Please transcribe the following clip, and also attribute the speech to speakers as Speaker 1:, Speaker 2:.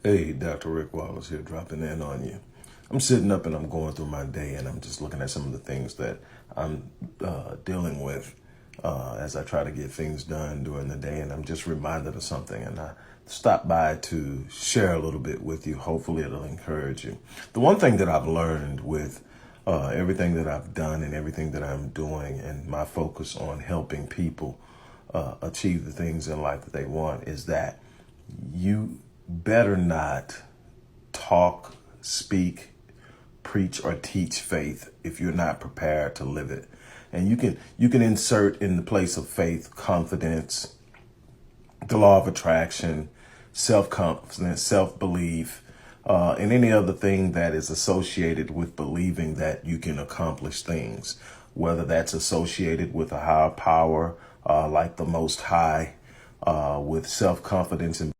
Speaker 1: Hey, Dr. Rick Wallace here, dropping in on you. I'm sitting up and I'm going through my day and I'm just looking at some of the things that I'm dealing with as I try to get things done during the day. And I'm just reminded of something, and I stopped by to share a little bit with you. Hopefully it'll encourage you. The one thing that I've learned with everything that I've done and everything that I'm doing, and my focus on helping people achieve the things in life that they want, is that you better not talk, speak, preach, or teach faith if you're not prepared to live it. And you can insert in the place of faith confidence, the law of attraction, self-confidence, self-belief, and any other thing that is associated with believing that you can accomplish things, whether that's associated with a higher power like the Most High, with self-confidence and